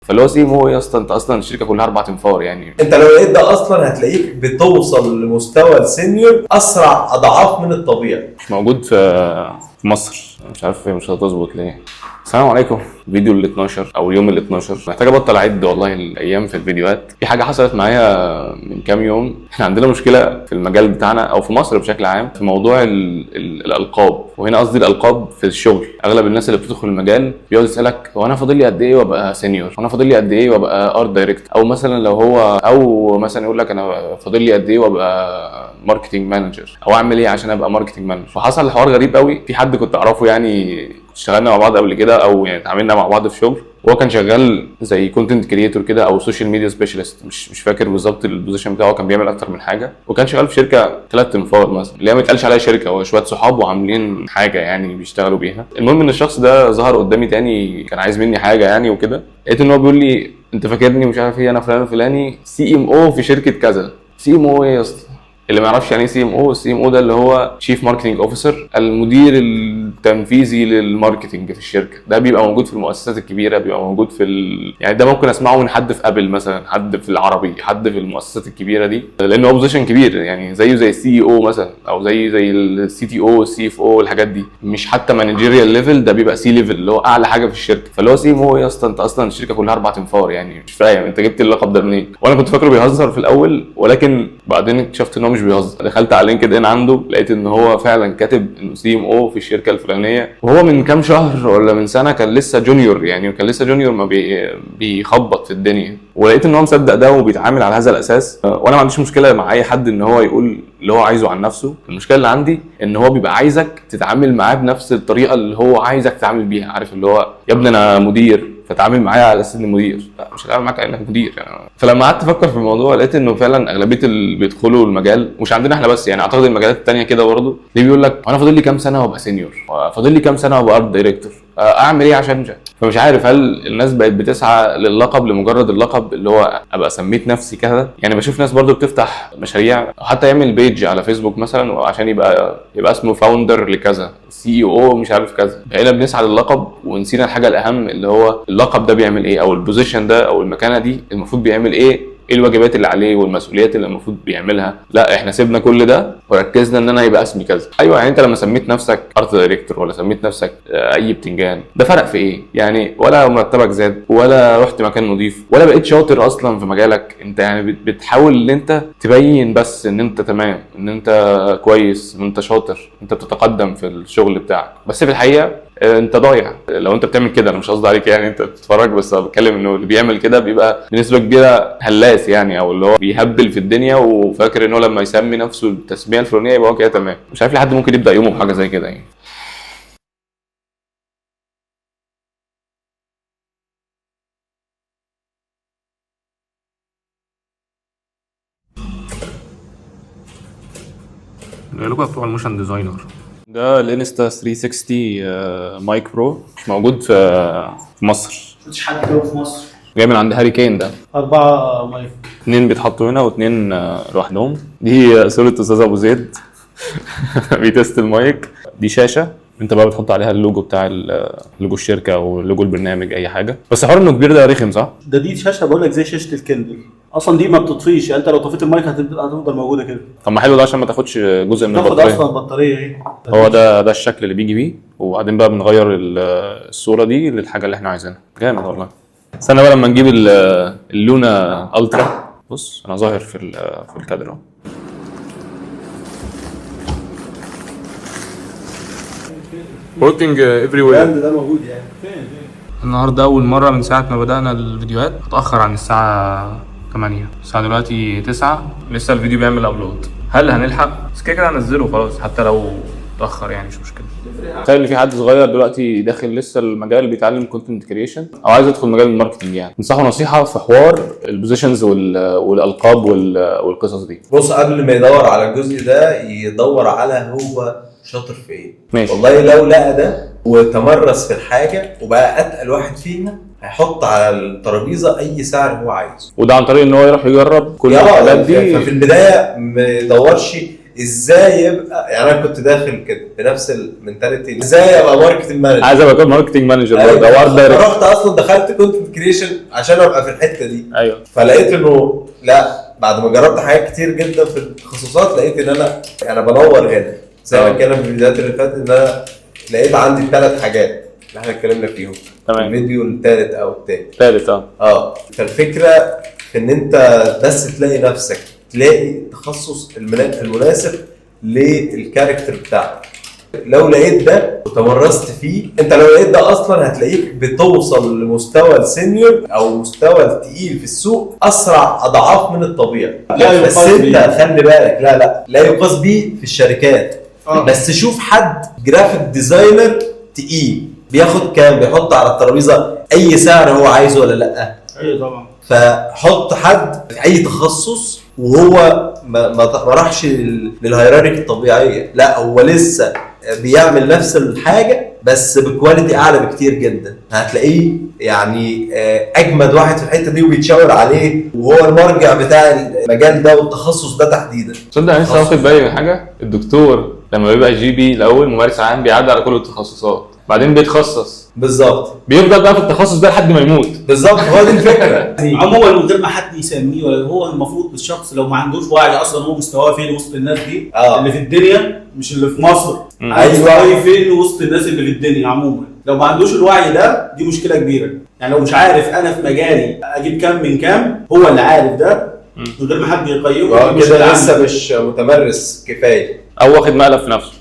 فاللي هو سي ام او يا اسطى، انت اصلا الشركه كلها 4 انفار يعني. انت لو لقيت ده اصلا هتلاقيك بتوصل لمستوى السينيور اسرع اضعاف من الطبيعي. مش موجود في مصر، مش عارف مش هتظبط ليه. السلام عليكم. فيديو ال 12 او اليوم ال 12. محتاج ابطل اعد والله الايام في الفيديوهات. في حاجه حصلت معايا من كام يوم. احنا عندنا مشكله في المجال بتاعنا او في مصر بشكل عام في موضوع الالقاب، وهنا قصدي الالقاب في الشغل. اغلب الناس اللي بتدخل المجال بيقعد يسالك هو انا فاضل لي قد ايه وابقى سينيور، وانا فاضل لي قد ايه وابقى ارت دايركتور، او مثلا لو هو او مثلا يقول لك انا فاضل لي قد ايه وابقى ماركتنج مانجر، او اعمل ايه عشان ابقى ماركتنج مانجر. فحصل حوار غريب قوي. في حد كنت اعرفه يعني اشتغلنا مع بعض قبل كده، او يعني اتعاملنا مع بعض في شغل، وهو كان شغال زي كونتنت كريتور كده او سوشيال ميديا سبيشالست، مش فاكر بالظبط البوزيشن بتاعه. كان بيعمل اكتر من حاجه، وكان شغال في شركه 3 انفار مثلا، اللي هي ما يتقالش عليها شركه، هو شويه صحاب وعاملين حاجه يعني بيشتغلوا بيها. المهم ان الشخص ده ظهر قدامي تاني، كان عايز مني حاجه يعني وكده. لقيت ان هو بيقول لي انت فاكرني مش عارف ايه، انا فلان الفلاني سي ام او في شركه كذا. سي ام او ايه يا اسطى؟ اللي ما يعرفش يعني سي ام او، السي ام او ده اللي هو تشيف ماركتنج اوفيسر، المدير التنفيذي للماركتنج في الشركه. ده بيبقى موجود في المؤسسات الكبيره، بيبقى موجود في يعني ده ممكن اسمعه من حد في ابل مثلا، حد في العربي، حد في المؤسسات الكبيره دي، لانه هو بوزيشن كبير يعني، زيه زي السي او مثلا، او زي السي تي او والسي اف او والحاجات دي. مش حتى مانجيريال ليفل، ده بيبقى سي ليفل اللي هو اعلى حاجه في الشركه. فاللي هو سي ام او يا اسطى، انت اصلا الشركه كلها 4 انفار يعني، مش فاهم انت جبت اللقب ده منين. وانا كنت فاكره بيهزر في الاول، ولكن بعدين اكتشفت ان هو مش بيهزر. دخلت على لينكد ان عنده، لقيت ان هو فعلا كاتب انه سي ام او في الشركه الفلانيه، وهو من كام شهر ولا من سنه كان لسه جونيور يعني، كان لسه جونيور ما بيخبط في الدنيا. ولقيت ان هو مصدق ده وبيتعامل على هذا الاساس. وانا ما عنديش مشكله مع اي حد ان هو يقول اللي هو عايزه عن نفسه. المشكله اللي عندي ان هو بيبقى عايزك تتعامل معاه بنفس الطريقه اللي هو عايزك تتعامل بيها. عارف اللي هو يا ابني انا مدير فتعامل معايا على اساس اني مدير، لا مش هتعامل معاك كانك مدير يعني. فلما قعدت افكر في الموضوع لقيت انه فعلا اغلبيه اللي بيدخلوا المجال، مش عندنا احنا بس يعني، اعتقد المجالات الثانيه كده برضه، اللي بيقول لك انا فاضل لي كام سنه وابقى سينيور، فاضل لي كام سنه وابقى ارت دايركتور، اعمل ايه عشان انجح؟ فمش عارف هل الناس بقت بتسعى للقب لمجرد اللقب، اللي هو ابقى سميت نفسي كذا يعني. بشوف ناس برضو بتفتح مشاريع او حتى يعمل بيج على فيسبوك مثلا عشان يبقى اسمه فاوندر لكذا، سي او مش عارف كذا. بقينا بنسعى للقب ونسينا الحاجه الاهم، اللي هو اللقب ده بيعمل ايه، او البوزيشن ده او المكانه دي المفروض بيعمل ايه الواجبات اللي عليه والمسؤوليات اللي المفروض بيعملها. لا احنا سيبنا كل ده وركزنا ان انا يبقى اسمي كذا. ايوه يعني انت لما سميت نفسك ارت دايركتور ولا سميت نفسك اي بتنجان، ده فرق في ايه يعني؟ ولا مرتبك زاد، ولا رحت مكان نظيف، ولا بقيت شاطر اصلا في مجالك. انت يعني بتحاول ان انت تبين بس ان انت تمام، ان انت كويس، ان انت شاطر، انت بتتقدم في الشغل بتاعك، بس في الحقيقه انت ضايع لو انت بتعمل كده. انا مش قصدي عليك يعني انت بتتفرج، بس بتكلم انه اللي بيعمل كده بيبقى بنسبه كبيره هلاس يعني، او اللي هو بيهبل في الدنيا وفاكر انه لما يسمي نفسه التسميه الفلانيه يبقى هو كده تمام. مش عارف ليه حد ممكن يبدا يومه بحاجه زي كده يعني. اللوجو بتوع الموشن ديزاينر ده الانستا 360 مايك برو، مش موجود في مصر. مفيش حد كده في مصر. جاي من عند هاري كين. ده 4 مايك، 2 بيتحطوا هنا و2 لوحدهم. دي صورة استاذ ابو زيد بيتست المايك. دي شاشة انت بقى بتحط عليها اللوجو بتاع لوجو الشركة او لوجو البرنامج اي حاجة. بس حوار انه كبير ده رخم صح؟ دي شاشة بقول لك زي شاشة الكندل. اصلا دي ما بتطفيش يعني، انت لو طفيت المايك هتفضل موجودة كده. طب ما حلو ده عشان ما تاخدش جزء من تاخد البطارية. اصلا البطارية ايه. هو ده الشكل اللي بيجي بيه، وبعدين بقى بنغير الصورة دي للحاجة اللي احنا عايزينها. جامد والله. استنى بقى لما نجيب اللونا الترا. بص انا ظاهر في الكادر اهو. working everywhere. ده موجود يعني فين. النهارده اول مره من ساعه ما بدانا الفيديوهات اتاخر عن الساعه 8. الساعه دلوقتي 9 لسه الفيديو بيعمل ابلود. هل هنلحق؟ بس كده هنزله خلاص حتى لو اتاخر يعني، مش مشكله. تخيل ان في حد صغير دلوقتي داخل لسه المجال بيتعلم كونتنت كريشن او عايز يدخل مجال الماركتنج يعني، انصحه نصيحه في حوار البوزيشنز والالقاب والقصص دي. بص، قبل ما يدور على الجزء ده يدور على هو شاطر في ايه. ماشي. والله لو لقى ده وتمرس في الحاجه وبقى اتقل واحد فينا، هيحط على الترابيزه اي سعر هو عايزه. وده عن طريق ان هو يروح يجرب كل الحاجات دي. ففي البدايه ما يدورش ازاي يبقى، يعني انا كنت داخل كده بنفس المنتاليتي، ازاي ابقى ماركتنج مانجر. عايز ابقى ماركتنج مانجر برضه او ارت دايركتور. رحت اصلا دخلت كونتنت كريشن عشان ابقى في الحته دي. ايوه. فلقيت انه لا، بعد ما جربت حاجات كتير جدا في التخصصات لقيت ان انا بنور هنا زي ما اتكلم في الفيديوهات اللي فاتت، ان انا لقيت عندي 3 حاجات اللي احنا اتكلمنا فيهم. تمام. الفيديو الثالث او الثاني. ثالث فالفكره في ان انت بس تلاقي نفسك، تلاقي التخصص المناسب للكاركتر بتاعك. لو لقيت ده وتمرست فيه، انت لو لقيت ده اصلا هتلاقيك بتوصل لمستوى السينيور او مستوى التقيل في السوق اسرع اضعاف من الطبيعي. لا بس يقاس انت بيه. خلي بالك، لا يقاس بيه في الشركات. بس شوف حد جرافيك ديزاينر تقيل بياخد كام، بيحط على الترابيزه اي سعر هو عايزه ولا لا. ايوه طبعا. فحط حد في اي تخصص وهو ما راحش للهيراركي الطبيعيه، لا هو لسه بيعمل نفس الحاجه بس بكواليتي اعلى بكتير جدا، هتلاقيه يعني اجمد واحد في الحته دي وبيتشاور عليه، وهو المرجع بتاع المجال ده والتخصص ده تحديدا. تصدق انا لسه واخد بالي من حاجه، الدكتور لما بيبقى جي بي الاول ممارس عام بيعدي على كل التخصصات، بعدين بيتخصص، بالظبط بيفضل بقى في التخصص ده لحد ما يموت. بالظبط، هو دي الفكره. عموما من غير ما حد يسميه، ولا هو المفروض الشخص لو ما عندوش وعي اصلا هو مستواه فين وسط الناس دي اللي في الدنيا، مش اللي في مصر. ايوه، فين وسط الناس اللي في الدنيا عموما. لو ما عندوش الوعي ده دي مشكله كبيره. يعني لو مش عارف انا في مجالي اجيب كام من كام، هو اللي عارف ده من غير ما حد يقيمه كده لسه مش متمرس كفايه او واخد مقلب في نفسه.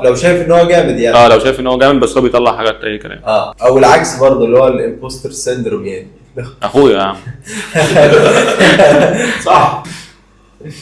لو شايف ان هو جامد يعني. لو شايف ان هو جامد بس هو بيطلع حاجات اي كلام. او العكس برضه، اللي هو الامبوستر سيندروم يعني. اخويا يا عم. صح.